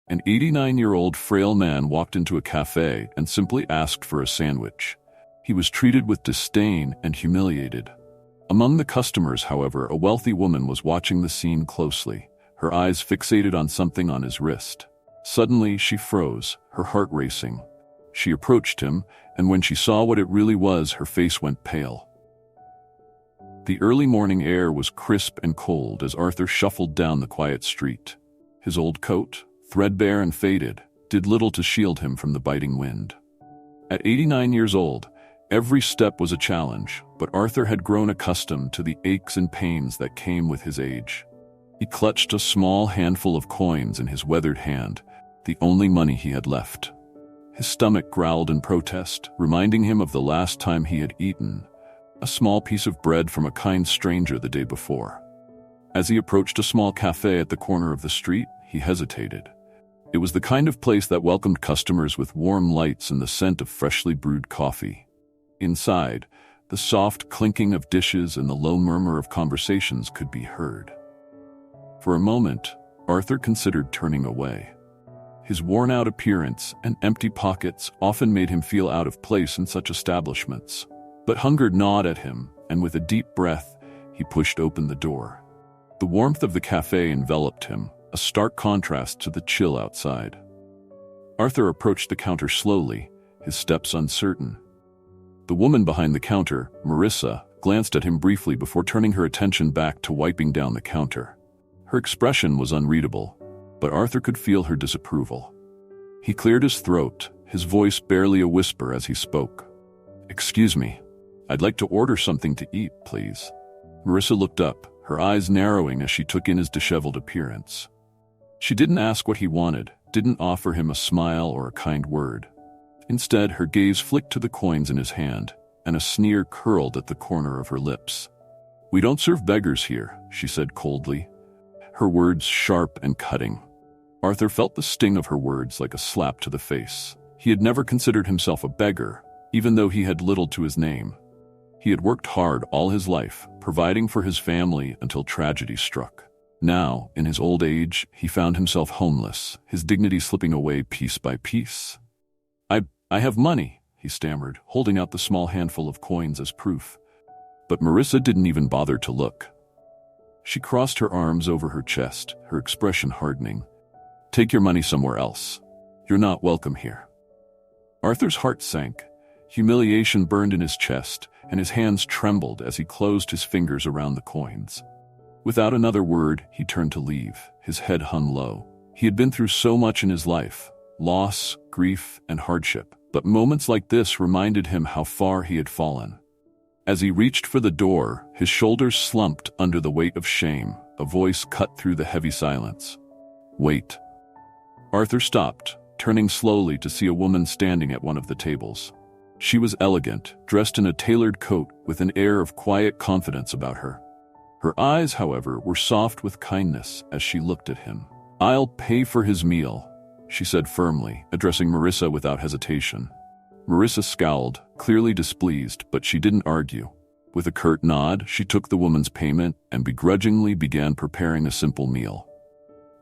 An 89-year-old frail man walked into a café and simply asked for a sandwich. He was treated with disdain and humiliated. Among the customers, however, a wealthy woman was watching the scene closely, her eyes fixated on something on his wrist. Suddenly, she froze, her heart racing. She approached him, and when she saw what it really was, her face went pale. The early morning air was crisp and cold as Arthur shuffled down the quiet street. His old coat, threadbare and faded, did little to shield him from the biting wind. At 89 years old, every step was a challenge, but Arthur had grown accustomed to the aches and pains that came with his age. He clutched a small handful of coins in his weathered hand, the only money he had left. His stomach growled in protest, reminding him of the last time he had eaten a small piece of bread from a kind stranger the day before. As he approached a small café at the corner of the street, he hesitated. It was the kind of place that welcomed customers with warm lights and the scent of freshly brewed coffee. Inside, the soft clinking of dishes and the low murmur of conversations could be heard. For a moment, Arthur considered turning away. His worn-out appearance and empty pockets often made him feel out of place in such establishments. But hunger gnawed at him, and with a deep breath, he pushed open the door. The warmth of the café enveloped him, a stark contrast to the chill outside. Arthur approached the counter slowly, his steps uncertain. The woman behind the counter, Marissa, glanced at him briefly before turning her attention back to wiping down the counter. Her expression was unreadable, but Arthur could feel her disapproval. He cleared his throat, his voice barely a whisper as he spoke. "Excuse me, I'd like to order something to eat, please." Marissa looked up, her eyes narrowing as she took in his disheveled appearance. She didn't ask what he wanted, didn't offer him a smile or a kind word. Instead, her gaze flicked to the coins in his hand, and a sneer curled at the corner of her lips. "We don't serve beggars here," she said coldly, her words sharp and cutting. Arthur felt the sting of her words like a slap to the face. He had never considered himself a beggar, even though he had little to his name. He had worked hard all his life, providing for his family until tragedy struck. Now, in his old age, he found himself homeless, his dignity slipping away piece by piece. I have money," he stammered, holding out the small handful of coins as proof. But Marissa didn't even bother to look. She crossed her arms over her chest, her expression hardening. "Take your money somewhere else. You're not welcome here." Arthur's heart sank. Humiliation burned in his chest, and his hands trembled as he closed his fingers around the coins. Without another word, he turned to leave, his head hung low. He had been through so much in his life, loss, grief, and hardship, but moments like this reminded him how far he had fallen. As he reached for the door, his shoulders slumped under the weight of shame, a voice cut through the heavy silence. "Wait." Arthur stopped, turning slowly to see a woman standing at one of the tables. She was elegant, dressed in a tailored coat with an air of quiet confidence about her. Her eyes, however, were soft with kindness as she looked at him. "I'll pay for his meal," she said firmly, addressing Marissa without hesitation. Marissa scowled, clearly displeased, but she didn't argue. With a curt nod, she took the woman's payment and begrudgingly began preparing a simple meal.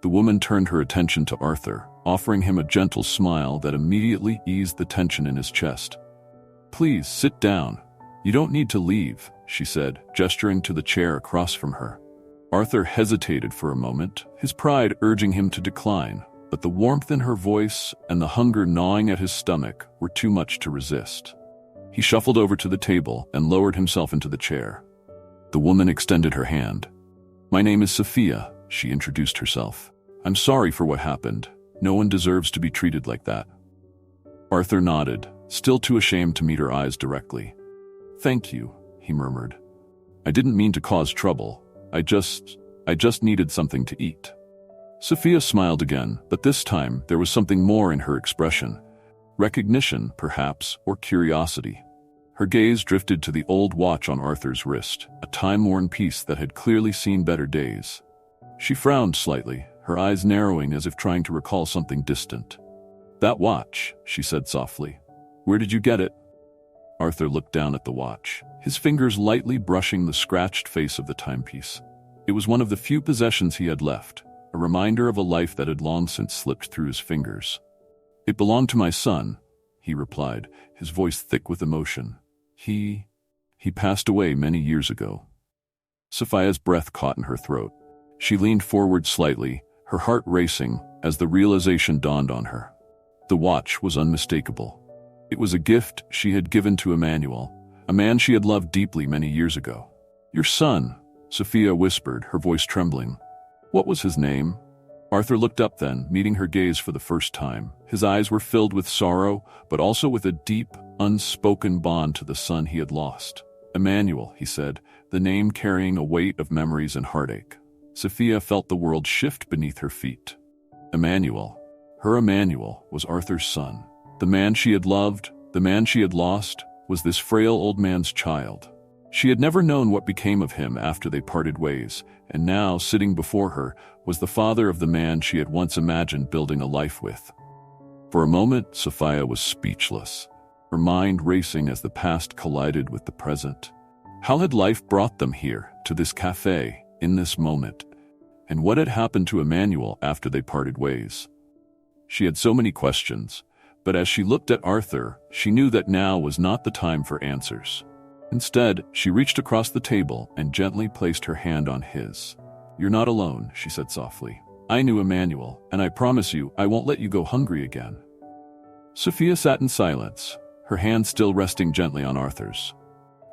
The woman turned her attention to Arthur, offering him a gentle smile that immediately eased the tension in his chest. "Please, sit down. You don't need to leave," she said, gesturing to the chair across from her. Arthur hesitated for a moment, his pride urging him to decline, but the warmth in her voice and the hunger gnawing at his stomach were too much to resist. He shuffled over to the table and lowered himself into the chair. The woman extended her hand. "My name is Sophia," she introduced herself. "I'm sorry for what happened. No one deserves to be treated like that." Arthur nodded, still too ashamed to meet her eyes directly. "Thank you," he murmured. "I didn't mean to cause trouble. I just needed something to eat." Sophia smiled again, but this time there was something more in her expression. Recognition, perhaps, or curiosity. Her gaze drifted to the old watch on Arthur's wrist, a time-worn piece that had clearly seen better days. She frowned slightly, her eyes narrowing as if trying to recall something distant. "That watch," she said softly. "Where did you get it?" Arthur looked down at the watch, his fingers lightly brushing the scratched face of the timepiece. It was one of the few possessions he had left, a reminder of a life that had long since slipped through his fingers. "It belonged to my son," he replied, his voice thick with emotion. He passed away many years ago." Sophia's breath caught in her throat. She leaned forward slightly, her heart racing as the realization dawned on her. The watch was unmistakable. It was a gift she had given to Emmanuel, a man she had loved deeply many years ago. "Your son," Sophia whispered, her voice trembling. "What was his name?" Arthur looked up then, meeting her gaze for the first time. His eyes were filled with sorrow, but also with a deep, unspoken bond to the son he had lost. "Emmanuel," he said, the name carrying a weight of memories and heartache. Sophia felt the world shift beneath her feet. Emmanuel. Her Emmanuel was Arthur's son. The man she had loved, the man she had lost, was this frail old man's child. She had never known what became of him after they parted ways, and now, sitting before her, was the father of the man she had once imagined building a life with. For a moment, Sophia was speechless, her mind racing as the past collided with the present. How had life brought them here, to this café, in this moment? And what had happened to Emmanuel after they parted ways? She had so many questions, but as she looked at Arthur, she knew that now was not the time for answers. Instead, she reached across the table and gently placed her hand on his. "You're not alone," she said softly. "I knew Emmanuel, and I promise you I won't let you go hungry again." Sophia sat in silence, her hand still resting gently on Arthur's.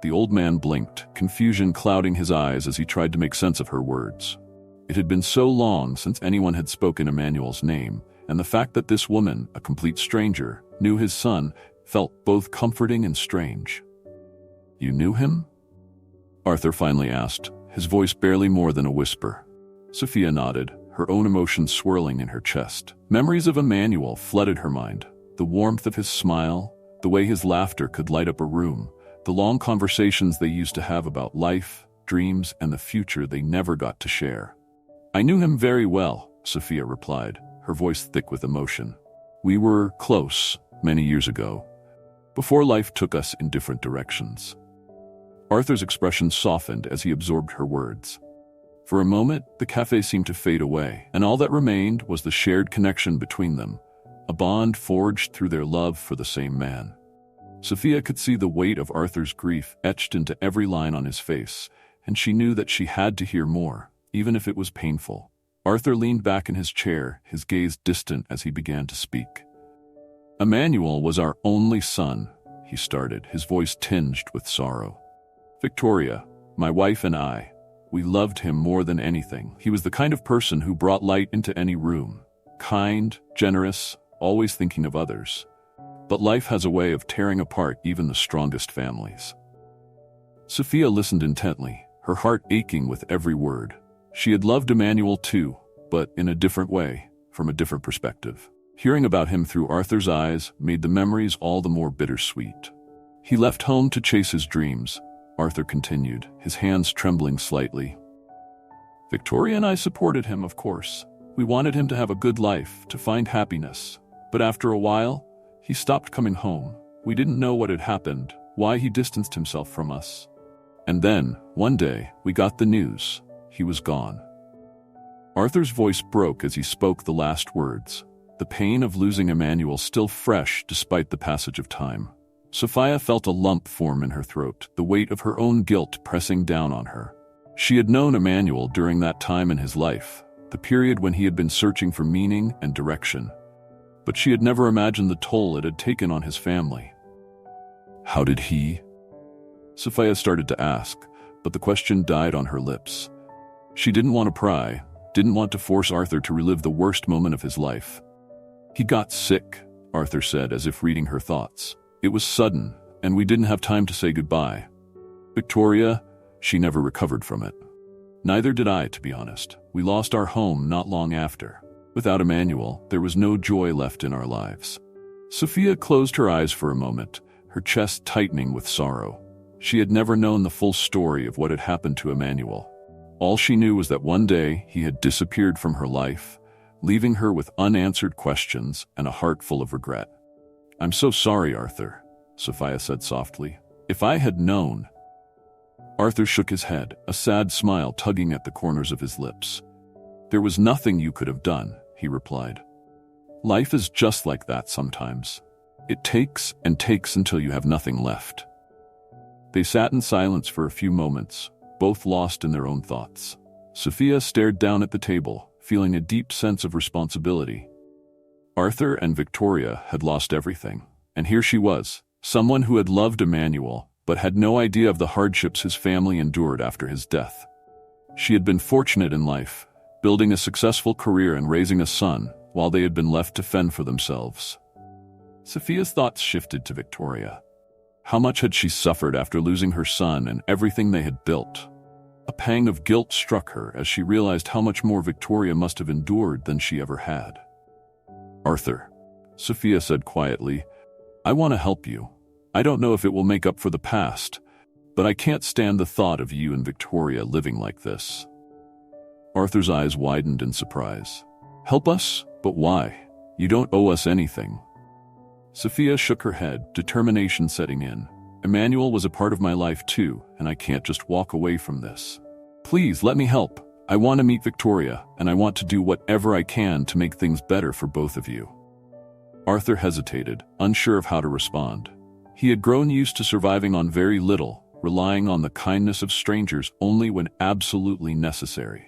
The old man blinked, confusion clouding his eyes as he tried to make sense of her words. It had been so long since anyone had spoken Emmanuel's name, and the fact that this woman, a complete stranger, knew his son, felt both comforting and strange. "You knew him?" Arthur finally asked, his voice barely more than a whisper. Sophia nodded, her own emotions swirling in her chest. Memories of Emmanuel flooded her mind. The warmth of his smile, the way his laughter could light up a room, the long conversations they used to have about life, dreams, and the future they never got to share. "I knew him very well," Sophia replied, her voice thick with emotion. "We were close many years ago, before life took us in different directions." Arthur's expression softened as he absorbed her words. For a moment, the café seemed to fade away, and all that remained was the shared connection between them, a bond forged through their love for the same man. Sophia could see the weight of Arthur's grief etched into every line on his face, and she knew that she had to hear more, even if it was painful. Arthur leaned back in his chair, his gaze distant as he began to speak. "Emmanuel was our only son," he started, his voice tinged with sorrow. "Victoria, my wife, and I, we loved him more than anything. He was the kind of person who brought light into any room. Kind, generous, always thinking of others. But life has a way of tearing apart even the strongest families." Sophia listened intently, her heart aching with every word. She had loved Emmanuel too, but in a different way, from a different perspective. Hearing about him through Arthur's eyes made the memories all the more bittersweet. "He left home to chase his dreams," Arthur continued, his hands trembling slightly. "Victoria and I supported him, of course. We wanted him to have a good life, to find happiness. But after a while, he stopped coming home. We didn't know what had happened, why he distanced himself from us. And then, one day, we got the news. He was gone." Arthur's voice broke as he spoke the last words, the pain of losing Emmanuel still fresh despite the passage of time. Sophia felt a lump form in her throat, the weight of her own guilt pressing down on her. She had known Emmanuel during that time in his life, the period when he had been searching for meaning and direction. But she had never imagined the toll it had taken on his family. "How did he?" Sophia started to ask, but the question died on her lips. She didn't want to pry, didn't want to force Arthur to relive the worst moment of his life. "He got sick," Arthur said, as if reading her thoughts. "It was sudden, and we didn't have time to say goodbye. Victoria, she never recovered from it. Neither did I, to be honest. We lost our home not long after. Without Emmanuel, there was no joy left in our lives." Sophia closed her eyes for a moment, her chest tightening with sorrow. She had never known the full story of what had happened to Emmanuel. All she knew was that one day he had disappeared from her life, leaving her with unanswered questions and a heart full of regret. "I'm so sorry, Arthur," Sophia said softly. "If I had known—" Arthur shook his head, a sad smile tugging at the corners of his lips. "There was nothing you could have done," he replied. "Life is just like that sometimes. It takes and takes until you have nothing left." They sat in silence for a few moments, both lost in their own thoughts. Sophia stared down at the table, feeling a deep sense of responsibility. Arthur and Victoria had lost everything, and here she was, someone who had loved Emmanuel, but had no idea of the hardships his family endured after his death. She had been fortunate in life, building a successful career and raising a son, while they had been left to fend for themselves. Sophia's thoughts shifted to Victoria. How much had she suffered after losing her son and everything they had built? A pang of guilt struck her as she realized how much more Victoria must have endured than she ever had. "Arthur," Sophia said quietly, "I want to help you. I don't know if it will make up for the past, but I can't stand the thought of you and Victoria living like this." Arthur's eyes widened in surprise. "Help us? But why? You don't owe us anything." Sophia shook her head, determination setting in. "Emmanuel was a part of my life too, and I can't just walk away from this. Please let me help. I want to meet Victoria, and I want to do whatever I can to make things better for both of you." Arthur hesitated, unsure of how to respond. He had grown used to surviving on very little, relying on the kindness of strangers only when absolutely necessary.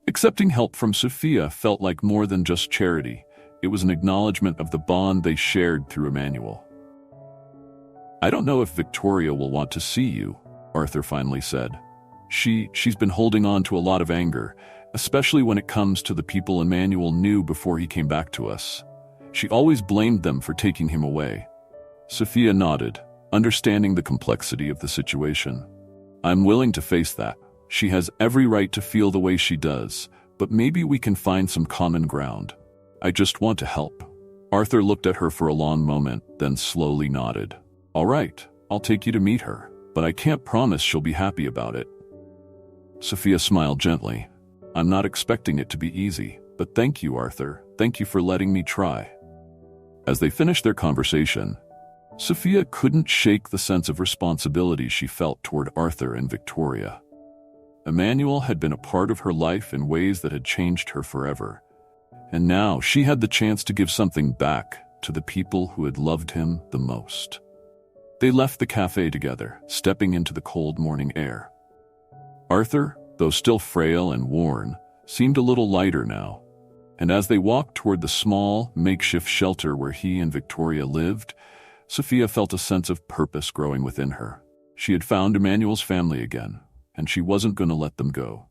Accepting help from Sophia felt like more than just charity. It was an acknowledgement of the bond they shared through Emmanuel. "I don't know if Victoria will want to see you," Arthur finally said. She's been holding on to a lot of anger, especially when it comes to the people Emmanuel knew before he came back to us. She always blamed them for taking him away." Sophia nodded, understanding the complexity of the situation. "I'm willing to face that. She has every right to feel the way she does, but maybe we can find some common ground. I just want to help." Arthur looked at her for a long moment, then slowly nodded. "All right, I'll take you to meet her, but I can't promise she'll be happy about it." Sophia smiled gently. "I'm not expecting it to be easy, but thank you, Arthur. Thank you for letting me try." As they finished their conversation, Sophia couldn't shake the sense of responsibility she felt toward Arthur and Victoria. Emmanuel had been a part of her life in ways that had changed her forever, and now she had the chance to give something back to the people who had loved him the most. They left the cafe together, stepping into the cold morning air. Arthur, though still frail and worn, seemed a little lighter now, and as they walked toward the small, makeshift shelter where he and Victoria lived, Sophia felt a sense of purpose growing within her. She had found Emmanuel's family again, and she wasn't going to let them go.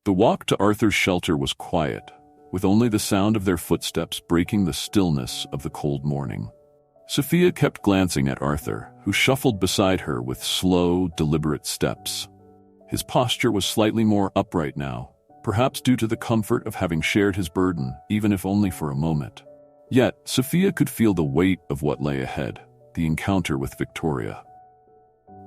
The walk to Arthur's shelter was quiet, with only the sound of their footsteps breaking the stillness of the cold morning. Sophia kept glancing at Arthur, who shuffled beside her with slow, deliberate steps. His posture was slightly more upright now, perhaps due to the comfort of having shared his burden, even if only for a moment. Yet, Sophia could feel the weight of what lay ahead, the encounter with Victoria.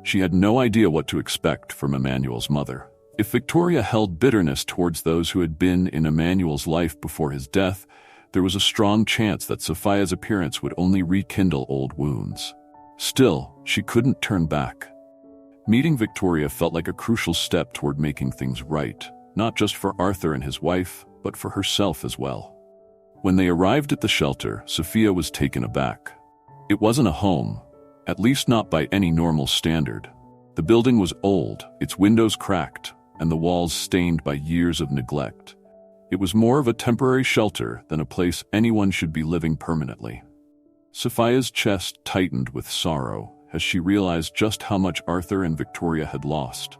She had no idea what to expect from Emmanuel's mother. If Victoria held bitterness towards those who had been in Emmanuel's life before his death, there was a strong chance that Sophia's appearance would only rekindle old wounds. Still, she couldn't turn back. Meeting Victoria felt like a crucial step toward making things right, not just for Arthur and his wife, but for herself as well. When they arrived at the shelter, Sophia was taken aback. It wasn't a home, at least not by any normal standard. The building was old, its windows cracked, and the walls stained by years of neglect. It was more of a temporary shelter than a place anyone should be living permanently. Sophia's chest tightened with sorrow as she realized just how much Arthur and Victoria had lost.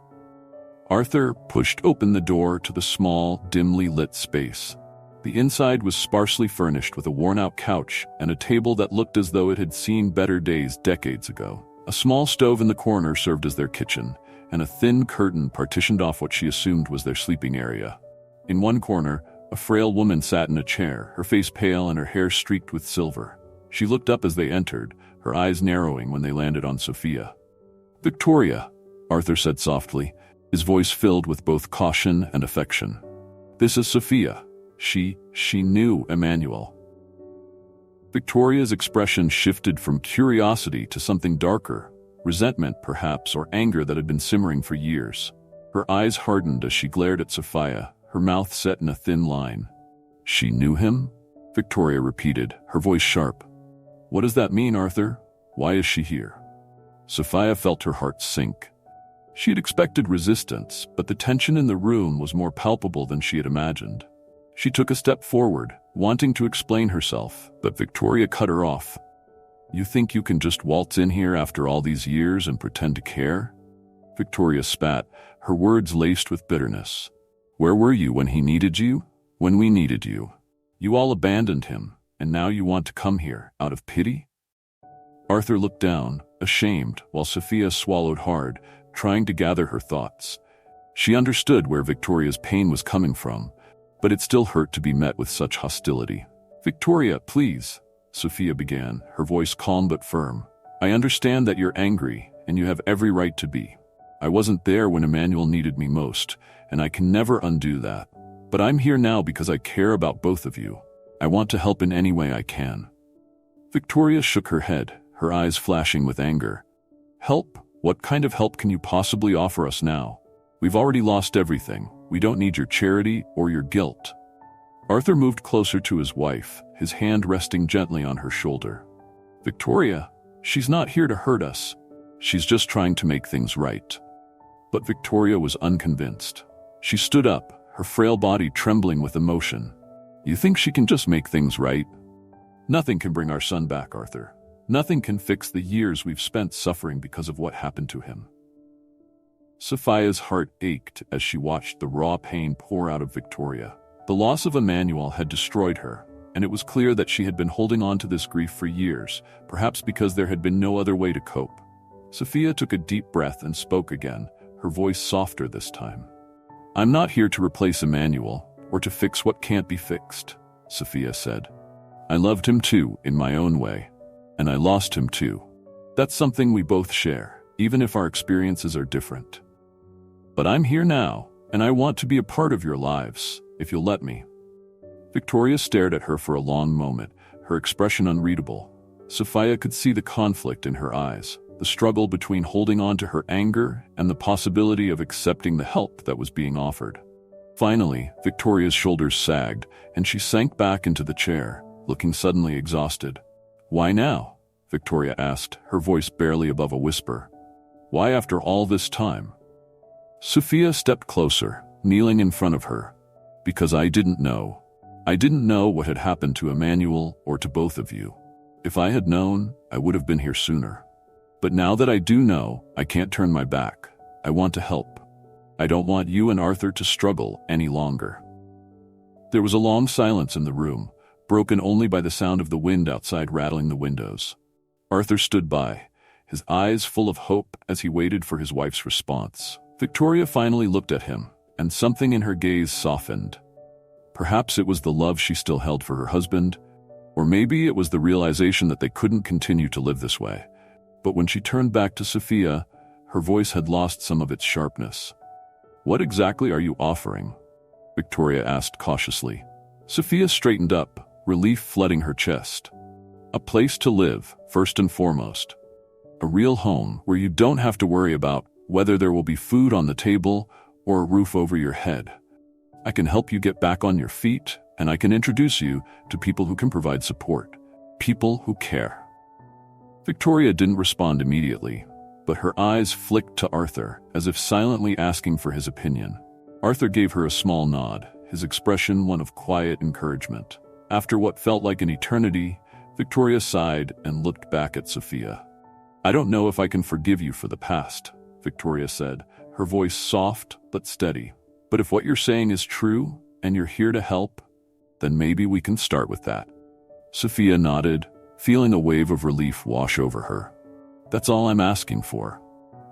Arthur pushed open the door to the small, dimly lit space. The inside was sparsely furnished with a worn-out couch and a table that looked as though it had seen better days decades ago. A small stove in the corner served as their kitchen, and a thin curtain partitioned off what she assumed was their sleeping area. In one corner, a frail woman sat in a chair, her face pale and her hair streaked with silver. She looked up as they entered, her eyes narrowing when they landed on Sophia. "Victoria," Arthur said softly, his voice filled with both caution and affection. "This is Sophia. She knew Emmanuel." Victoria's expression shifted from curiosity to something darker, resentment perhaps, or anger that had been simmering for years. Her eyes hardened as she glared at Sophia, her mouth set in a thin line. She knew him? Victoria repeated, her voice sharp. What does that mean, Arthur? Why is she here? Sophia felt her heart sink. She had expected resistance, but the tension in the room was more palpable than she had imagined. She took a step forward, wanting to explain herself, but Victoria cut her off. You think you can just waltz in here after all these years and pretend to care? Victoria spat, her words laced with bitterness. Where were you when he needed you? When we needed you? You all abandoned him, and now you want to come here, out of pity? Arthur looked down, ashamed, while Sophia swallowed hard, trying to gather her thoughts. She understood where Victoria's pain was coming from, but it still hurt to be met with such hostility. Victoria, please, Sophia began, her voice calm but firm. I understand that you're angry, and you have every right to be. I wasn't there when Emmanuel needed me most, and I can never undo that. But I'm here now because I care about both of you. I want to help in any way I can. Victoria shook her head, her eyes flashing with anger. Help? What kind of help can you possibly offer us now? We've already lost everything. We don't need your charity or your guilt. Arthur moved closer to his wife, his hand resting gently on her shoulder. Victoria, she's not here to hurt us. She's just trying to make things right. But Victoria was unconvinced. She stood up, her frail body trembling with emotion. You think she can just make things right? Nothing can bring our son back, Arthur. Nothing can fix the years we've spent suffering because of what happened to him. Sophia's heart ached as she watched the raw pain pour out of Victoria. The loss of Emmanuel had destroyed her, and it was clear that she had been holding on to this grief for years, perhaps because there had been no other way to cope. Sophia took a deep breath and spoke again, her voice softer this time. I'm not here to replace Emmanuel, or to fix what can't be fixed, Sophia said. I loved him too, in my own way. And I lost him too. That's something we both share, even if our experiences are different. But I'm here now, and I want to be a part of your lives, if you'll let me. Victoria stared at her for a long moment, her expression unreadable. Sophia could see the conflict in her eyes, the struggle between holding on to her anger and the possibility of accepting the help that was being offered. Finally, Victoria's shoulders sagged, and she sank back into the chair, looking suddenly exhausted. Why now? Victoria asked, her voice barely above a whisper. Why after all this time? Sophia stepped closer, kneeling in front of her. Because I didn't know. I didn't know what had happened to Emmanuel or to both of you. If I had known, I would have been here sooner. But now that I do know, I can't turn my back. I want to help. I don't want you and Arthur to struggle any longer. There was a long silence in the room, broken only by the sound of the wind outside rattling the windows. Arthur stood by, his eyes full of hope as he waited for his wife's response. Victoria finally looked at him, and something in her gaze softened. Perhaps it was the love she still held for her husband, or maybe it was the realization that they couldn't continue to live this way. But when she turned back to Sophia, her voice had lost some of its sharpness. What exactly are you offering? Victoria asked cautiously. Sophia straightened up, relief flooding her chest. A place to live, first and foremost. A real home where you don't have to worry about whether there will be food on the table or a roof over your head. I can help you get back on your feet, and I can introduce you to people who can provide support. People who care. Victoria didn't respond immediately, but her eyes flicked to Arthur, as if silently asking for his opinion. Arthur gave her a small nod, his expression one of quiet encouragement. After what felt like an eternity, Victoria sighed and looked back at Sophia. I don't know if I can forgive you for the past, Victoria said, her voice soft but steady. But if what you're saying is true, and you're here to help, then maybe we can start with that. Sophia nodded, feeling a wave of relief wash over her. That's all I'm asking for.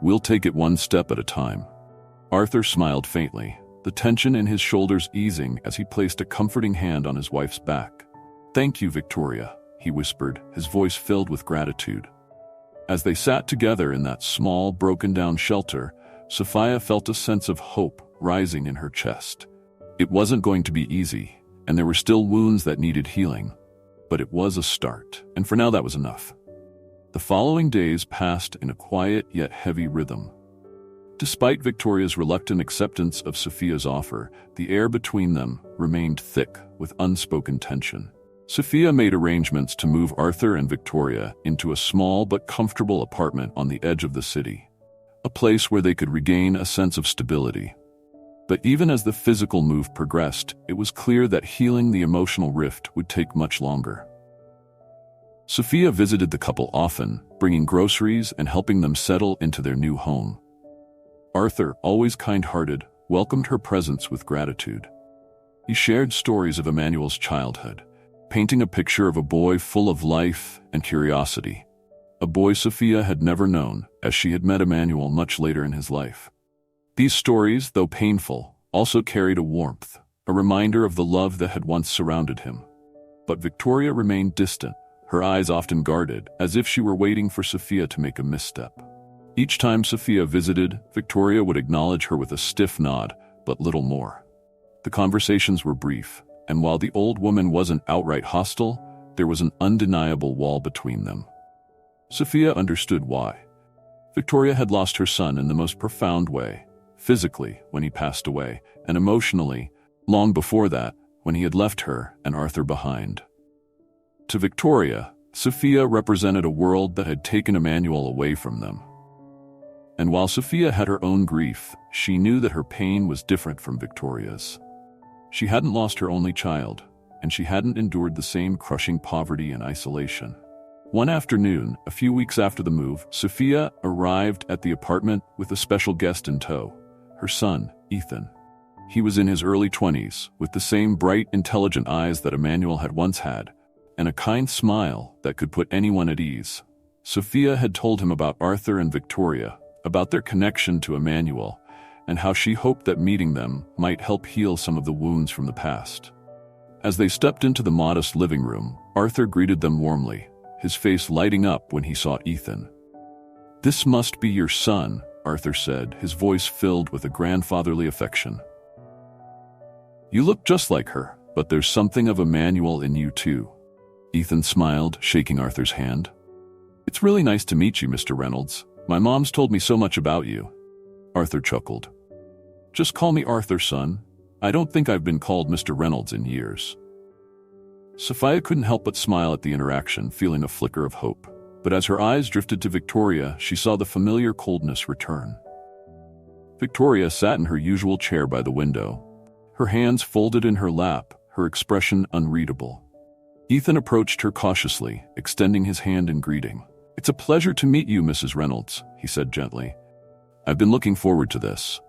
We'll take it one step at a time. Arthur smiled faintly, the tension in his shoulders easing as he placed a comforting hand on his wife's back. Thank you, Victoria, he whispered, his voice filled with gratitude. As they sat together in that small, broken-down shelter, Sophia felt a sense of hope rising in her chest. It wasn't going to be easy, and there were still wounds that needed healing. But it was a start, and for now that was enough. The following days passed in a quiet yet heavy rhythm. Despite Victoria's reluctant acceptance of Sophia's offer, the air between them remained thick with unspoken tension. Sophia made arrangements to move Arthur and Victoria into a small but comfortable apartment on the edge of the city, a place where they could regain a sense of stability. But even as the physical move progressed, it was clear that healing the emotional rift would take much longer. Sophia visited the couple often, bringing groceries and helping them settle into their new home. Arthur, always kind-hearted, welcomed her presence with gratitude. He shared stories of Emmanuel's childhood, painting a picture of a boy full of life and curiosity, a boy Sophia had never known, as she had met Emmanuel much later in his life. These stories, though painful, also carried a warmth, a reminder of the love that had once surrounded him. But Victoria remained distant, her eyes often guarded, as if she were waiting for Sophia to make a misstep. Each time Sophia visited, Victoria would acknowledge her with a stiff nod, but little more. The conversations were brief, and while the old woman wasn't outright hostile, there was an undeniable wall between them. Sophia understood why. Victoria had lost her son in the most profound way, physically, when he passed away, and emotionally, long before that, when he had left her and Arthur behind. To Victoria, Sophia represented a world that had taken Emmanuel away from them. And while Sophia had her own grief, she knew that her pain was different from Victoria's. She hadn't lost her only child, and she hadn't endured the same crushing poverty and isolation. One afternoon, a few weeks after the move, Sophia arrived at the apartment with a special guest in tow, her son, Ethan. He was in his early 20s, with the same bright, intelligent eyes that Emmanuel had once had, and a kind smile that could put anyone at ease. Sophia had told him about Arthur and Victoria, about their connection to Emmanuel, and how she hoped that meeting them might help heal some of the wounds from the past. As they stepped into the modest living room, Arthur greeted them warmly, his face lighting up when he saw Ethan. "This must be your son," Arthur said, his voice filled with a grandfatherly affection. "You look just like her, but there's something of Emmanuel in you too." Ethan smiled, shaking Arthur's hand. "It's really nice to meet you, Mr. Reynolds. My mom's told me so much about you." Arthur chuckled. "Just call me Arthur, son. I don't think I've been called Mr. Reynolds in years." Sophia couldn't help but smile at the interaction, feeling a flicker of hope. But as her eyes drifted to Victoria, she saw the familiar coldness return. Victoria sat in her usual chair by the window, her hands folded in her lap, her expression unreadable. Ethan approached her cautiously, extending his hand in greeting. "It's a pleasure to meet you, Mrs. Reynolds," he said gently. "I've been looking forward to this."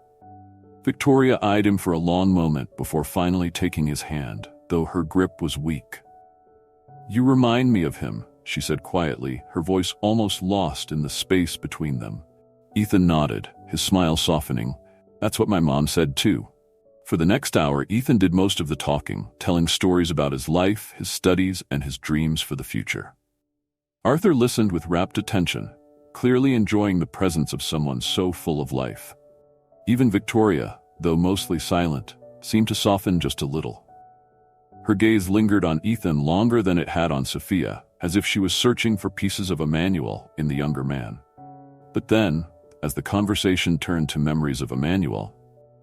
Victoria eyed him for a long moment before finally taking his hand, though her grip was weak. "You remind me of him," she said quietly, her voice almost lost in the space between them. Ethan nodded, his smile softening. "That's what my mom said too." For the next hour, Ethan did most of the talking, telling stories about his life, his studies, and his dreams for the future. Arthur listened with rapt attention, clearly enjoying the presence of someone so full of life. Even Victoria, though mostly silent, seemed to soften just a little. Her gaze lingered on Ethan longer than it had on Sophia, as if she was searching for pieces of Emmanuel in the younger man. But then, as the conversation turned to memories of Emmanuel,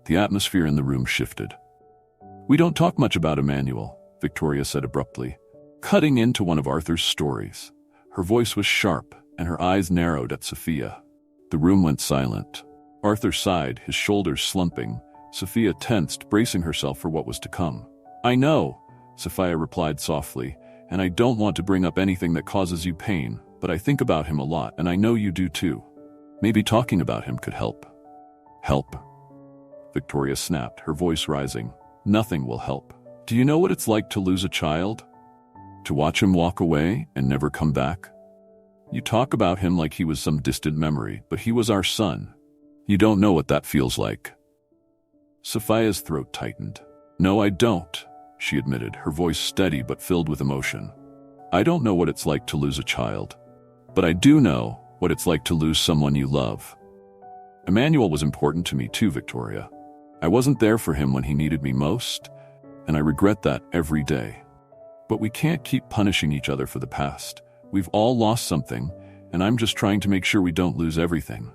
the atmosphere in the room shifted. "We don't talk much about Emmanuel," Victoria said abruptly, cutting into one of Arthur's stories. Her voice was sharp, and her eyes narrowed at Sophia. The room went silent. Arthur sighed, his shoulders slumping. Sophia tensed, bracing herself for what was to come. "I know," Sophia replied softly, "and I don't want to bring up anything that causes you pain, but I think about him a lot, and I know you do too. Maybe talking about him could help." "Help?" Victoria snapped, her voice rising. "Nothing will help. Do you know what it's like to lose a child? To watch him walk away and never come back? You talk about him like he was some distant memory, but he was our son. You don't know what that feels like." Sophia's throat tightened. "No, I don't," she admitted, her voice steady but filled with emotion. "I don't know what it's like to lose a child, but I do know what it's like to lose someone you love. Emmanuel was important to me too, Victoria. I wasn't there for him when he needed me most, and I regret that every day. But we can't keep punishing each other for the past. We've all lost something, and I'm just trying to make sure we don't lose everything."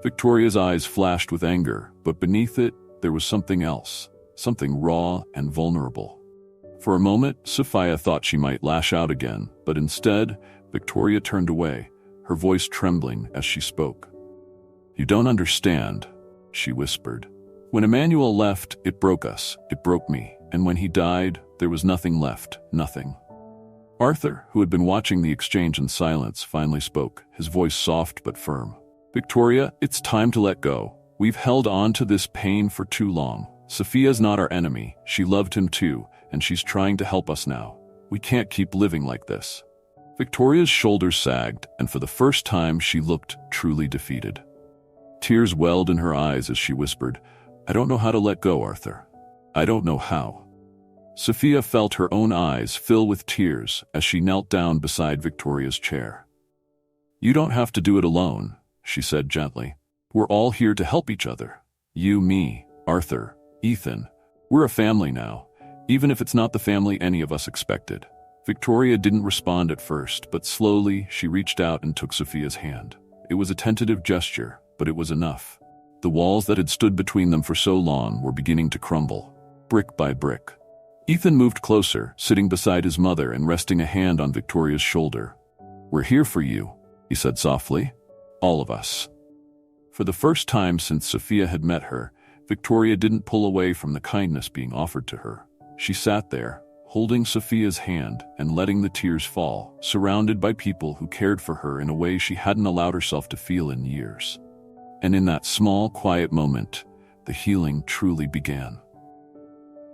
Victoria's eyes flashed with anger, but beneath it, there was something else, something raw and vulnerable. For a moment, Sophia thought she might lash out again, but instead, Victoria turned away, her voice trembling as she spoke. "You don't understand," she whispered. "When Emmanuel left, it broke us, it broke me, and when he died, there was nothing left, nothing." Arthur, who had been watching the exchange in silence, finally spoke, his voice soft but firm. "Victoria, it's time to let go. We've held on to this pain for too long. Sophia's not our enemy, she loved him too, and she's trying to help us now. We can't keep living like this." Victoria's shoulders sagged, and for the first time she looked truly defeated. Tears welled in her eyes as she whispered, "I don't know how to let go, Arthur. I don't know how." Sophia felt her own eyes fill with tears as she knelt down beside Victoria's chair. "You don't have to do it alone," she said gently. "We're all here to help each other. You, me, Arthur, Ethan. We're a family now, even if it's not the family any of us expected." Victoria didn't respond at first, but slowly she reached out and took Sophia's hand. It was a tentative gesture, but it was enough. The walls that had stood between them for so long were beginning to crumble, brick by brick. Ethan moved closer, sitting beside his mother and resting a hand on Victoria's shoulder. "We're here for you," he said softly. "All of us." For the first time since Sophia had met her, Victoria didn't pull away from the kindness being offered to her. She sat there, holding Sophia's hand and letting the tears fall, surrounded by people who cared for her in a way she hadn't allowed herself to feel in years. And in that small, quiet moment, the healing truly began.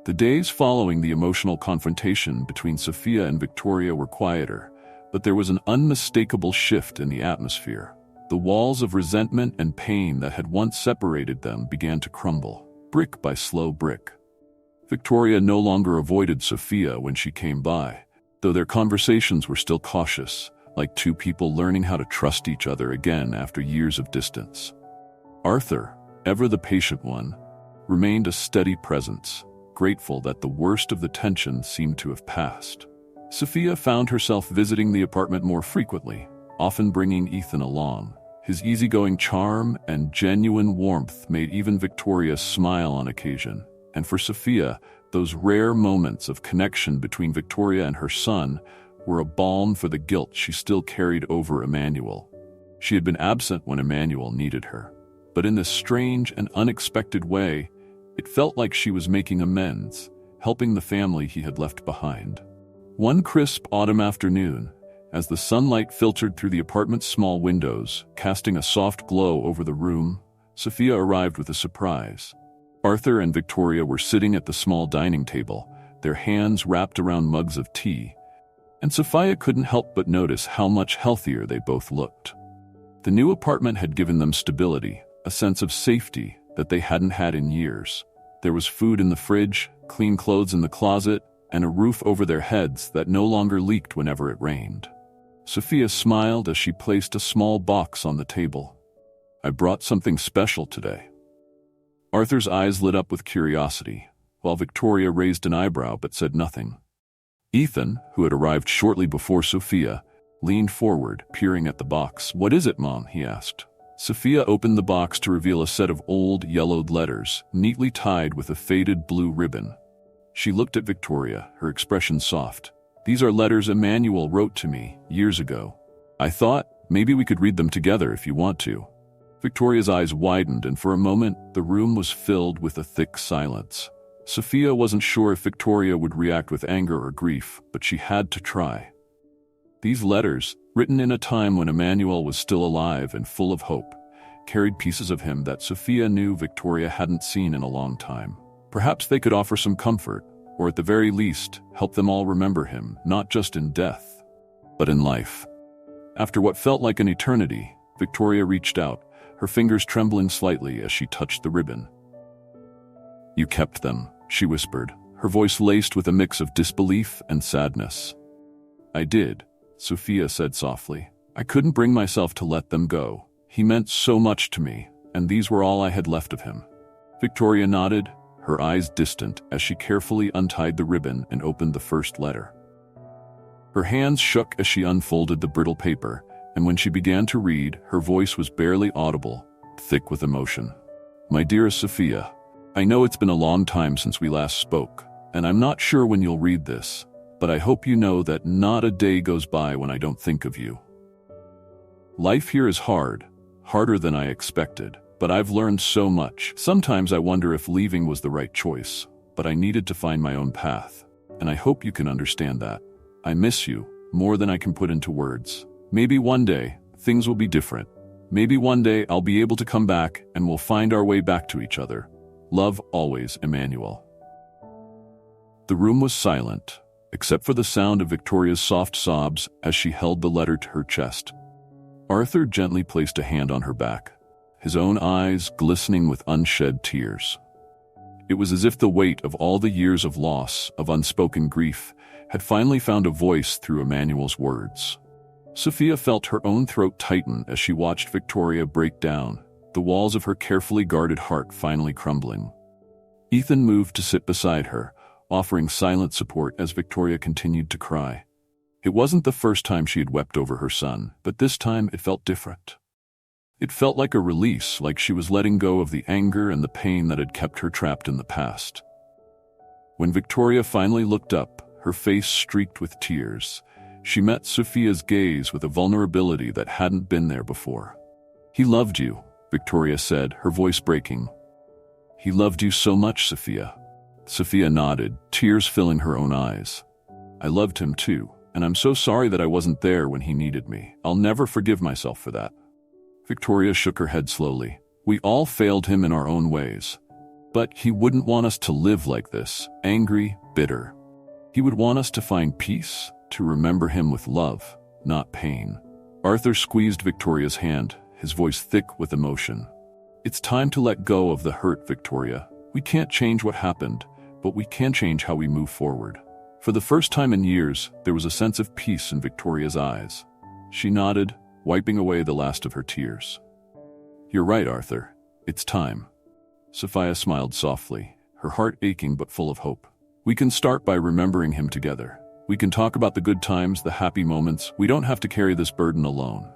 The days following the emotional confrontation between Sophia and Victoria were quieter, but there was an unmistakable shift in the atmosphere. The walls of resentment and pain that had once separated them began to crumble, brick by slow brick. Victoria no longer avoided Sophia when she came by, though their conversations were still cautious, like two people learning how to trust each other again after years of distance. Arthur, ever the patient one, remained a steady presence, grateful that the worst of the tension seemed to have passed. Sophia found herself visiting the apartment more frequently, often bringing Ethan along. His easygoing charm and genuine warmth made even Victoria smile on occasion, and for Sophia, those rare moments of connection between Victoria and her son were a balm for the guilt she still carried over Emmanuel. She had been absent when Emmanuel needed her, but in this strange and unexpected way, it felt like she was making amends, helping the family he had left behind. One crisp autumn afternoon, as the sunlight filtered through the apartment's small windows, casting a soft glow over the room, Sophia arrived with a surprise. Arthur and Victoria were sitting at the small dining table, their hands wrapped around mugs of tea, and Sophia couldn't help but notice how much healthier they both looked. The new apartment had given them stability, a sense of safety that they hadn't had in years. There was food in the fridge, clean clothes in the closet, and a roof over their heads that no longer leaked whenever it rained. Sophia smiled as she placed a small box on the table. "I brought something special today." Arthur's eyes lit up with curiosity, while Victoria raised an eyebrow but said nothing. Ethan, who had arrived shortly before Sophia, leaned forward, peering at the box. "What is it, Mom?" he asked. Sophia opened the box to reveal a set of old, yellowed letters, neatly tied with a faded blue ribbon. She looked at Victoria, her expression soft. "These are letters Emmanuel wrote to me years ago. I thought maybe we could read them together if you want to." Victoria's eyes widened, and for a moment, the room was filled with a thick silence. Sophia wasn't sure if Victoria would react with anger or grief, but she had to try. These letters, written in a time when Emmanuel was still alive and full of hope, carried pieces of him that Sophia knew Victoria hadn't seen in a long time. Perhaps they could offer some comfort, or at the very least, help them all remember him, not just in death, but in life. After what felt like an eternity, Victoria reached out, her fingers trembling slightly as she touched the ribbon. "You kept them," she whispered, her voice laced with a mix of disbelief and sadness. "I did," Sophia said softly. "I couldn't bring myself to let them go. He meant so much to me, and these were all I had left of him." Victoria nodded, her eyes distant as she carefully untied the ribbon and opened the first letter. Her hands shook as she unfolded the brittle paper, and when she began to read, her voice was barely audible, thick with emotion. My dearest Sophia, I know it's been a long time since we last spoke, and I'm not sure when you'll read this, but I hope you know that not a day goes by when I don't think of you. Life here is hard, harder than I expected, but I've learned so much. Sometimes I wonder if leaving was the right choice, but I needed to find my own path, and I hope you can understand that. I miss you more than I can put into words. Maybe one day, things will be different. Maybe one day I'll be able to come back and we'll find our way back to each other. Love always, Emmanuel. The room was silent, except for the sound of Victoria's soft sobs as she held the letter to her chest. Arthur gently placed a hand on her back, his own eyes glistening with unshed tears. It was as if the weight of all the years of loss, of unspoken grief, had finally found a voice through Emmanuel's words. Sophia felt her own throat tighten as she watched Victoria break down, the walls of her carefully guarded heart finally crumbling. Ethan moved to sit beside her, offering silent support as Victoria continued to cry. It wasn't the first time she had wept over her son, but this time it felt different. It felt like a release, like she was letting go of the anger and the pain that had kept her trapped in the past. When Victoria finally looked up, her face streaked with tears, she met Sophia's gaze with a vulnerability that hadn't been there before. "He loved you," Victoria said, her voice breaking. "He loved you so much, Sophia." Sophia nodded, tears filling her own eyes. "I loved him too, and I'm so sorry that I wasn't there when he needed me. I'll never forgive myself for that." Victoria shook her head slowly. "We all failed him in our own ways. But he wouldn't want us to live like this, angry, bitter. He would want us to find peace, to remember him with love, not pain." Arthur squeezed Victoria's hand, his voice thick with emotion. "It's time to let go of the hurt, Victoria. We can't change what happened, but we can change how we move forward." For the first time in years, there was a sense of peace in Victoria's eyes. She nodded, wiping away the last of her tears. "You're right, Arthur. It's time." Sophia smiled softly, her heart aching but full of hope. "We can start by remembering him together. We can talk about the good times, the happy moments. We don't have to carry this burden alone."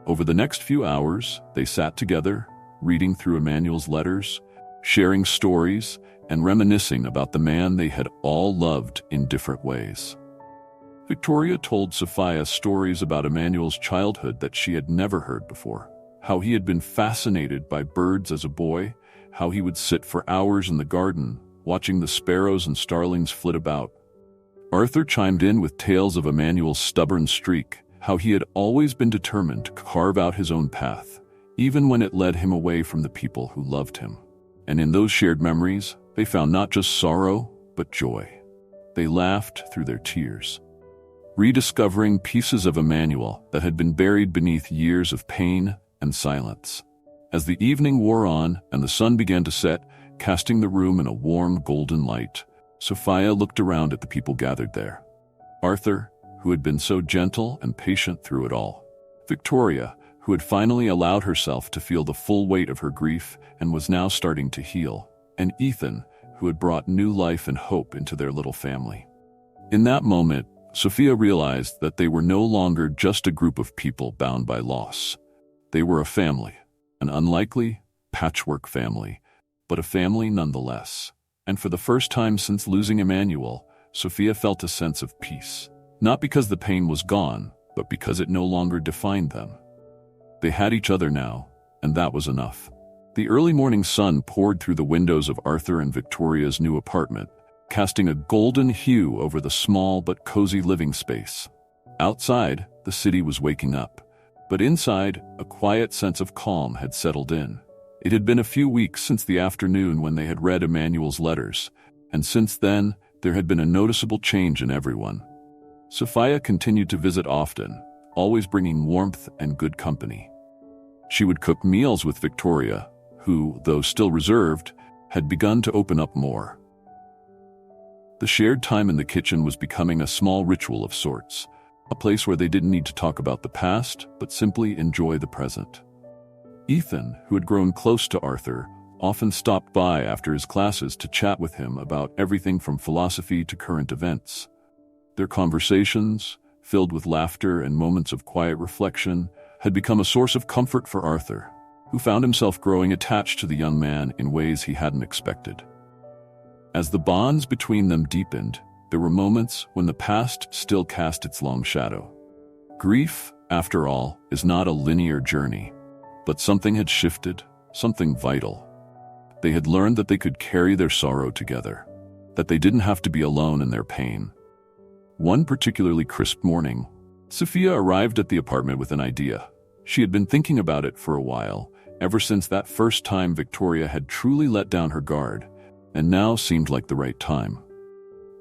Over the next few hours, they sat together, reading through Emmanuel's letters, sharing stories, and reminiscing about the man they had all loved in different ways. Victoria told Sophia stories about Emmanuel's childhood that she had never heard before. How he had been fascinated by birds as a boy, how he would sit for hours in the garden, watching the sparrows and starlings flit about. Arthur chimed in with tales of Emmanuel's stubborn streak, how he had always been determined to carve out his own path, even when it led him away from the people who loved him. And in those shared memories, they found not just sorrow, but joy. They laughed through their tears, rediscovering pieces of Emmanuel that had been buried beneath years of pain and silence. As the evening wore on and the sun began to set, casting the room in a warm golden light, Sophia looked around at the people gathered there. Arthur, who had been so gentle and patient through it all. Victoria, who had finally allowed herself to feel the full weight of her grief and was now starting to heal. And Ethan, who had brought new life and hope into their little family. In that moment, Sophia realized that they were no longer just a group of people bound by loss. They were a family, an unlikely, patchwork family, but a family nonetheless. And for the first time since losing Emmanuel, Sophia felt a sense of peace. Not because the pain was gone, but because it no longer defined them. They had each other now, and that was enough. The early morning sun poured through the windows of Arthur and Victoria's new apartment, casting a golden hue over the small but cozy living space. Outside, the city was waking up, but inside, a quiet sense of calm had settled in. It had been a few weeks since the afternoon when they had read Emmanuel's letters, and since then, there had been a noticeable change in everyone. Sophia continued to visit often, always bringing warmth and good company. She would cook meals with Victoria, who, though still reserved, had begun to open up more. The shared time in the kitchen was becoming a small ritual of sorts, a place where they didn't need to talk about the past, but simply enjoy the present. Ethan, who had grown close to Arthur, often stopped by after his classes to chat with him about everything from philosophy to current events. Their conversations, filled with laughter and moments of quiet reflection, had become a source of comfort for Arthur. who found himself growing attached to the young man in ways he hadn't expected. As the bonds between them deepened, there were moments when the past still cast its long shadow. Grief, after all, is not a linear journey, but something had shifted, something vital. They had learned that they could carry their sorrow together, that they didn't have to be alone in their pain. One particularly crisp morning, Sophia arrived at the apartment with an idea. She had been thinking about it for a while, ever since that first time Victoria had truly let down her guard, and now seemed like the right time.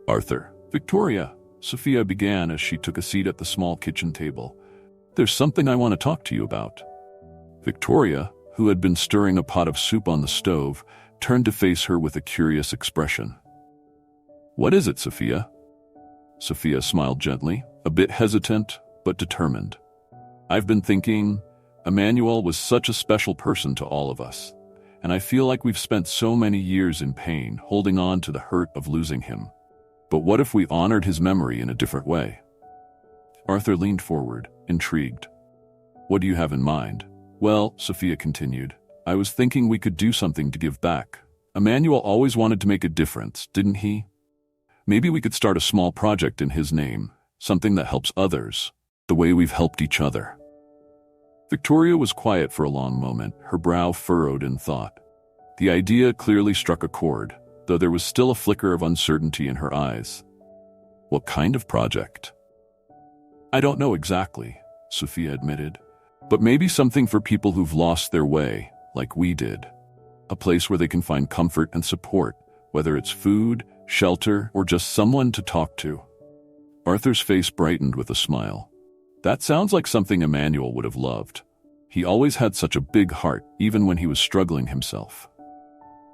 "Arthur." "Victoria," Sophia began as she took a seat at the small kitchen table. "There's something I want to talk to you about." Victoria, who had been stirring a pot of soup on the stove, turned to face her with a curious expression. "What is it, Sophia?" Sophia smiled gently, a bit hesitant, but determined. "I've been thinking, Emmanuel was such a special person to all of us, and I feel like we've spent so many years in pain, holding on to the hurt of losing him. But what if we honored his memory in a different way?" Arthur leaned forward, intrigued. "What do you have in mind?" "Well," Sophia continued, "I was thinking we could do something to give back. Emmanuel always wanted to make a difference, didn't he? Maybe we could start a small project in his name, something that helps others, the way we've helped each other." Victoria was quiet for a long moment, her brow furrowed in thought. The idea clearly struck a chord, though there was still a flicker of uncertainty in her eyes. "What kind of project?" "I don't know exactly," Sophia admitted, "but maybe something for people who've lost their way, like we did. A place where they can find comfort and support, whether it's food, shelter, or just someone to talk to." Arthur's face brightened with a smile. "That sounds like something Emmanuel would have loved. He always had such a big heart, even when he was struggling himself."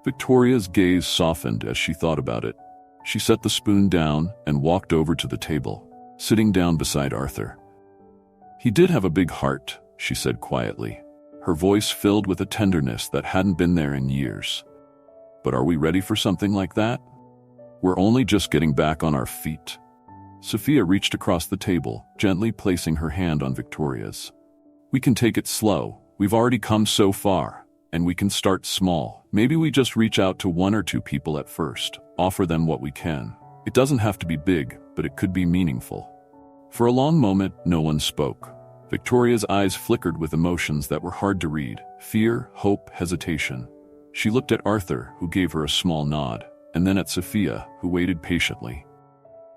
Victoria's gaze softened as she thought about it. She set the spoon down and walked over to the table, sitting down beside Arthur. "He did have a big heart," she said quietly, her voice filled with a tenderness that hadn't been there in years. "But are we ready for something like that? We're only just getting back on our feet." Sophia reached across the table, gently placing her hand on Victoria's. "We can take it slow. We've already come so far, and we can start small. Maybe we just reach out to one or two people at first, offer them what we can. It doesn't have to be big, but it could be meaningful." For a long moment, no one spoke. Victoria's eyes flickered with emotions that were hard to read: fear, hope, hesitation. She looked at Arthur, who gave her a small nod, and then at Sophia, who waited patiently.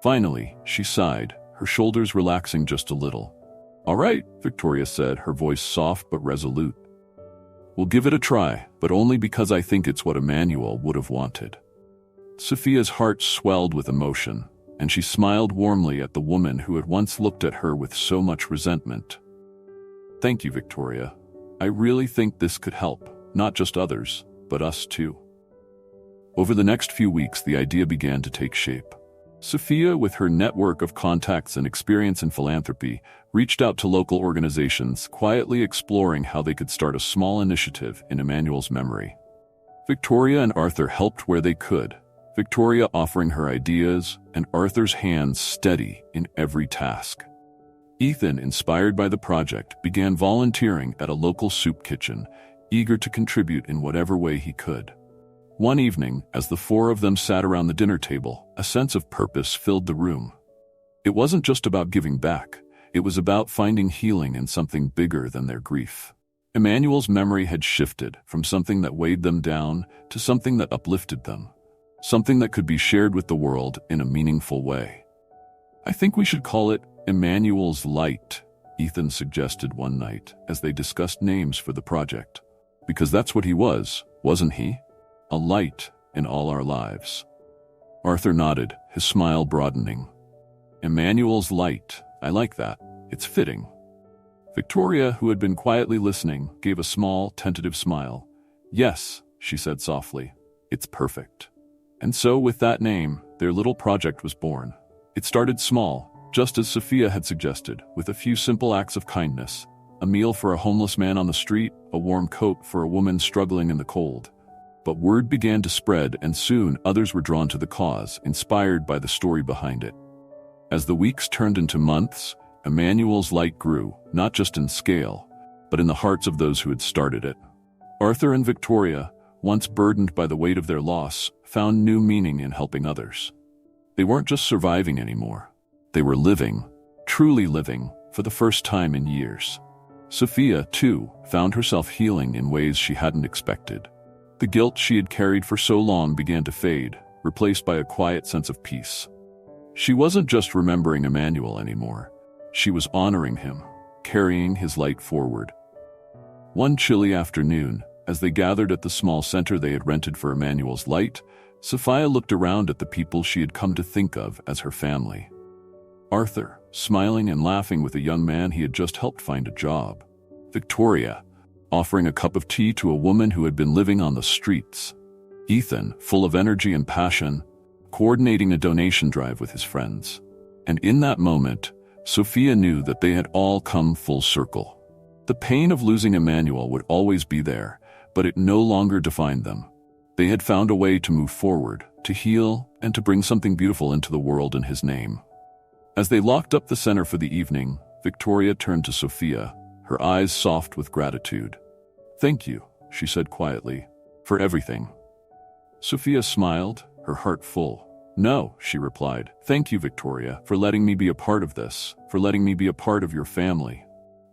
Finally, she sighed, her shoulders relaxing just a little. "All right," Victoria said, her voice soft but resolute. "We'll give it a try, but only because I think it's what Emmanuel would have wanted." Sophia's heart swelled with emotion, and she smiled warmly at the woman who had once looked at her with so much resentment. "Thank you, Victoria. I really think this could help, not just others, but us too." Over the next few weeks, the idea began to take shape. Sophia, with her network of contacts and experience in philanthropy, reached out to local organizations, quietly exploring how they could start a small initiative in Emmanuel's memory. Victoria and Arthur helped where they could, Victoria offering her ideas and Arthur's hands steady in every task. Ethan, inspired by the project, began volunteering at a local soup kitchen, eager to contribute in whatever way he could. One evening, as the four of them sat around the dinner table, a sense of purpose filled the room. It wasn't just about giving back, it was about finding healing in something bigger than their grief. Emmanuel's memory had shifted from something that weighed them down to something that uplifted them, something that could be shared with the world in a meaningful way. "I think we should call it Emmanuel's Light," Ethan suggested one night as they discussed names for the project. "Because that's what he was, wasn't he? A light in all our lives." Arthur nodded, his smile broadening. "Emmanuel's Light, I like that. It's fitting." Victoria, who had been quietly listening, gave a small, tentative smile. "Yes," she said softly, "it's perfect." And so, with that name, their little project was born. It started small, just as Sophia had suggested, with a few simple acts of kindness: a meal for a homeless man on the street, a warm coat for a woman struggling in the cold. But word began to spread, and soon others were drawn to the cause, inspired by the story behind it. As the weeks turned into months, Emmanuel's Light grew, not just in scale, but in the hearts of those who had started it. Arthur and Victoria, once burdened by the weight of their loss, found new meaning in helping others. They weren't just surviving anymore. They were living, truly living, for the first time in years. Sophia, too, found herself healing in ways she hadn't expected. The guilt she had carried for so long began to fade, replaced by a quiet sense of peace. She wasn't just remembering Emmanuel anymore. She was honoring him, carrying his light forward. One chilly afternoon, as they gathered at the small center they had rented for Emmanuel's light, Sophia looked around at the people she had come to think of as her family. Arthur, smiling and laughing with a young man he had just helped find a job. Victoria, offering a cup of tea to a woman who had been living on the streets. Ethan, full of energy and passion, coordinating a donation drive with his friends. And in that moment, Sophia knew that they had all come full circle. The pain of losing Emmanuel would always be there, but it no longer defined them. They had found a way to move forward, to heal, and to bring something beautiful into the world in his name. As they locked up the center for the evening, Victoria turned to Sophia, her eyes soft with gratitude. "Thank you," she said quietly, "for everything." Sophia smiled, her heart full. "No," she replied. "Thank you, Victoria, for letting me be a part of this, for letting me be a part of your family."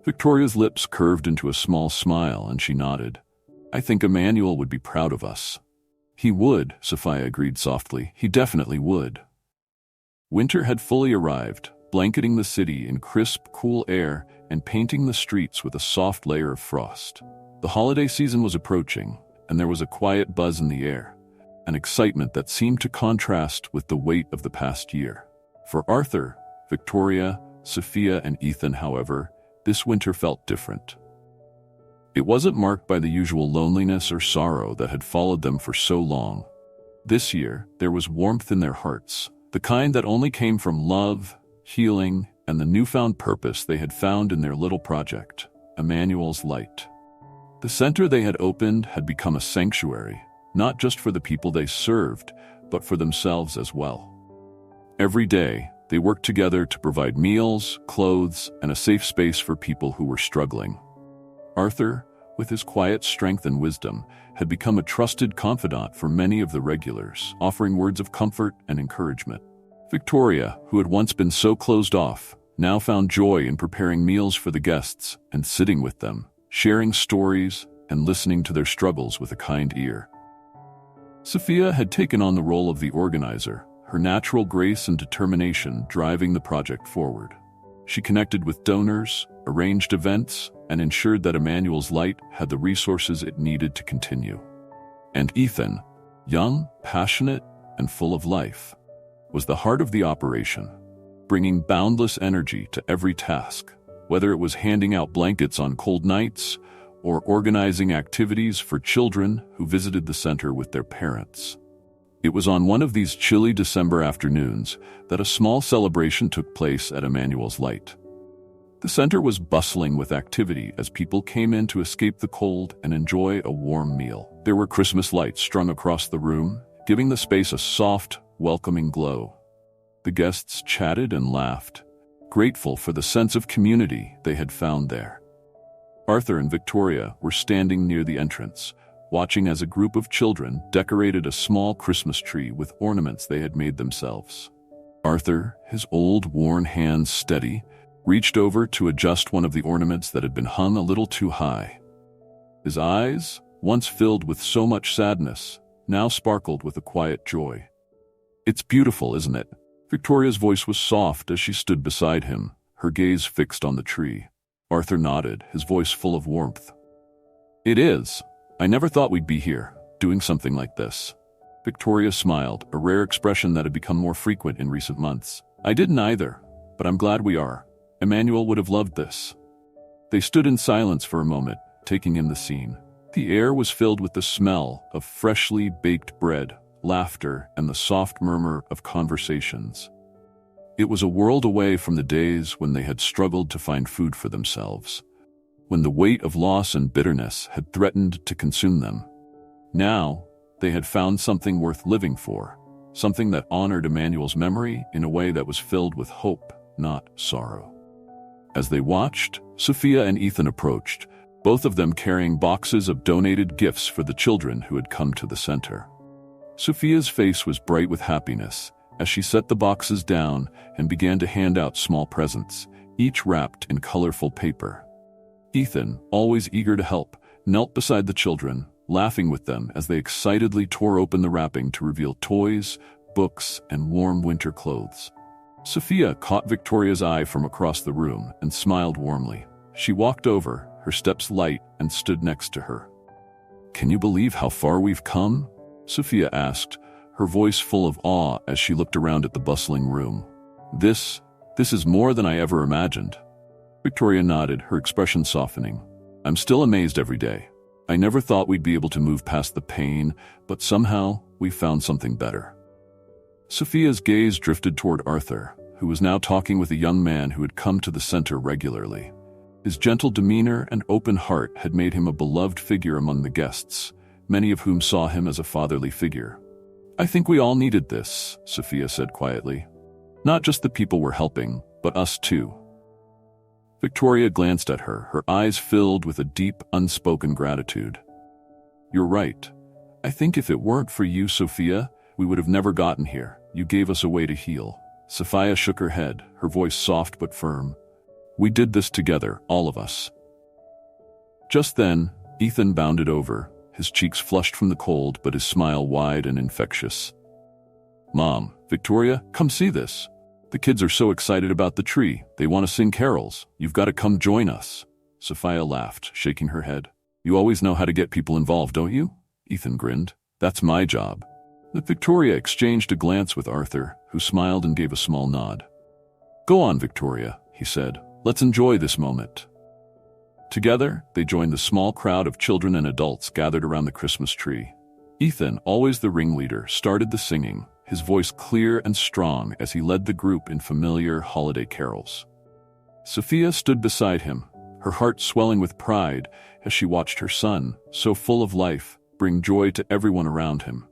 Victoria's lips curved into a small smile and she nodded. "I think Emmanuel would be proud of us." "He would," Sophia agreed softly. "He definitely would." Winter had fully arrived, blanketing the city in crisp, cool air and painting the streets with a soft layer of frost. The holiday season was approaching, and there was a quiet buzz in the air, an excitement that seemed to contrast with the weight of the past year. For Arthur, Victoria, Sophia, and Ethan, however, this winter felt different. It wasn't marked by the usual loneliness or sorrow that had followed them for so long. This year, there was warmth in their hearts, the kind that only came from love, healing, and the newfound purpose they had found in their little project, Emmanuel's Light. The center they had opened had become a sanctuary, not just for the people they served, but for themselves as well. Every day, they worked together to provide meals, clothes, and a safe space for people who were struggling. Arthur, with his quiet strength and wisdom, had become a trusted confidant for many of the regulars, offering words of comfort and encouragement. Victoria, who had once been so closed off, now found joy in preparing meals for the guests and sitting with them, sharing stories and listening to their struggles with a kind ear. Sophia had taken on the role of the organizer, her natural grace and determination driving the project forward. She connected with donors, arranged events, and ensured that Emmanuel's Light had the resources it needed to continue. And Ethan, young, passionate, and full of life, was the heart of the operation, bringing boundless energy to every task, whether it was handing out blankets on cold nights or organizing activities for children who visited the center with their parents. It was on one of these chilly December afternoons that a small celebration took place at Emmanuel's Light. The center was bustling with activity as people came in to escape the cold and enjoy a warm meal. There were Christmas lights strung across the room, giving the space a soft, welcoming glow. The guests chatted and laughed, grateful for the sense of community they had found there. Arthur and Victoria were standing near the entrance, watching as a group of children decorated a small Christmas tree with ornaments they had made themselves. Arthur, his old, worn hands steady, reached over to adjust one of the ornaments that had been hung a little too high. His eyes, once filled with so much sadness, now sparkled with a quiet joy. "It's beautiful, isn't it?" Victoria's voice was soft as she stood beside him, her gaze fixed on the tree. Arthur nodded, his voice full of warmth. "It is. I never thought we'd be here, doing something like this." Victoria smiled, a rare expression that had become more frequent in recent months. "I didn't either, but I'm glad we are. Emmanuel would have loved this." They stood in silence for a moment, taking in the scene. The air was filled with the smell of freshly baked bread, laughter, and the soft murmur of conversations. It was a world away from the days when they had struggled to find food for themselves, when the weight of loss and bitterness had threatened to consume them. Now, they had found something worth living for, something that honored Emmanuel's memory in a way that was filled with hope, not sorrow. As they watched, Sophia and Ethan approached, both of them carrying boxes of donated gifts for the children who had come to the center. Sophia's face was bright with happiness as she set the boxes down and began to hand out small presents, each wrapped in colorful paper. Ethan, always eager to help, knelt beside the children, laughing with them as they excitedly tore open the wrapping to reveal toys, books, and warm winter clothes. Sophia caught Victoria's eye from across the room and smiled warmly. She walked over, her steps light, and stood next to her. "Can you believe how far we've come?" Sophia asked, her voice full of awe as she looked around at the bustling room. This is more than I ever imagined." Victoria nodded, her expression softening. "I'm still amazed every day. I never thought we'd be able to move past the pain, but somehow we found something better." Sophia's gaze drifted toward Arthur, who was now talking with a young man who had come to the center regularly. His gentle demeanor and open heart had made him a beloved figure among the guests, many of whom saw him as a fatherly figure. "I think we all needed this," Sophia said quietly. "Not just the people we're helping, but us too." Victoria glanced at her, her eyes filled with a deep, unspoken gratitude. "You're right. I think if it weren't for you, Sophia, we would have never gotten here. You gave us a way to heal." Sophia shook her head, her voice soft but firm. "We did this together, all of us." Just then, Ethan bounded over, his cheeks flushed from the cold but his smile wide and infectious. "Mom, Victoria, come see this. The kids are so excited about the tree. They want to sing carols. You've got to come join us." Sophia laughed, shaking her head. "You always know how to get people involved, don't you?" Ethan grinned. "That's my job." Victoria exchanged a glance with Arthur, who smiled and gave a small nod. "Go on, Victoria," he said. "Let's enjoy this moment." Together, they joined the small crowd of children and adults gathered around the Christmas tree. Ethan, always the ringleader, started the singing, his voice clear and strong as he led the group in familiar holiday carols. Sophia stood beside him, her heart swelling with pride as she watched her son, so full of life, bring joy to everyone around him.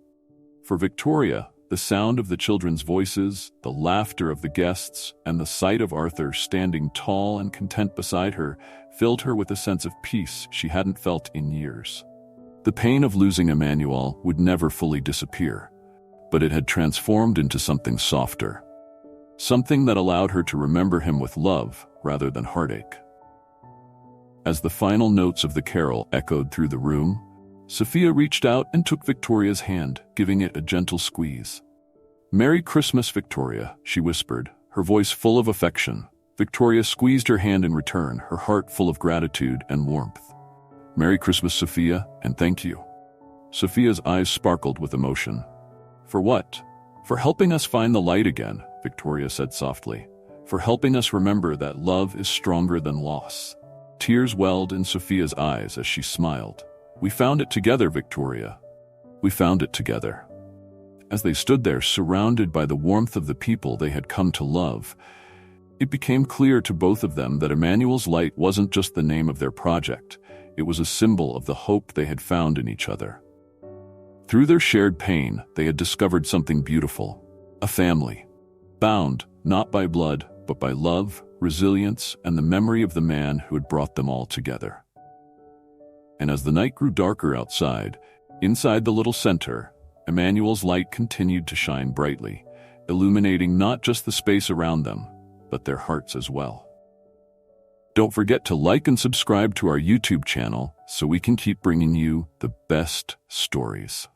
For Victoria, the sound of the children's voices, the laughter of the guests, and the sight of Arthur standing tall and content beside her filled her with a sense of peace she hadn't felt in years. The pain of losing Emmanuel would never fully disappear, but it had transformed into something softer, something that allowed her to remember him with love rather than heartache. As the final notes of the carol echoed through the room, Sophia reached out and took Victoria's hand, giving it a gentle squeeze. "Merry Christmas, Victoria," she whispered, her voice full of affection. Victoria squeezed her hand in return, her heart full of gratitude and warmth. "Merry Christmas, Sophia, and thank you." Sophia's eyes sparkled with emotion. "For what?" "For helping us find the light again," Victoria said softly. "For helping us remember that love is stronger than loss." Tears welled in Sophia's eyes as she smiled. "We found it together, Victoria. We found it together." As they stood there surrounded by the warmth of the people they had come to love, it became clear to both of them that Emmanuel's light wasn't just the name of their project, it was a symbol of the hope they had found in each other. Through their shared pain, they had discovered something beautiful, a family, bound not by blood, but by love, resilience, and the memory of the man who had brought them all together. And as the night grew darker outside, inside the little center, Emmanuel's light continued to shine brightly, illuminating not just the space around them, but their hearts as well. Don't forget to like and subscribe to our YouTube channel so we can keep bringing you the best stories.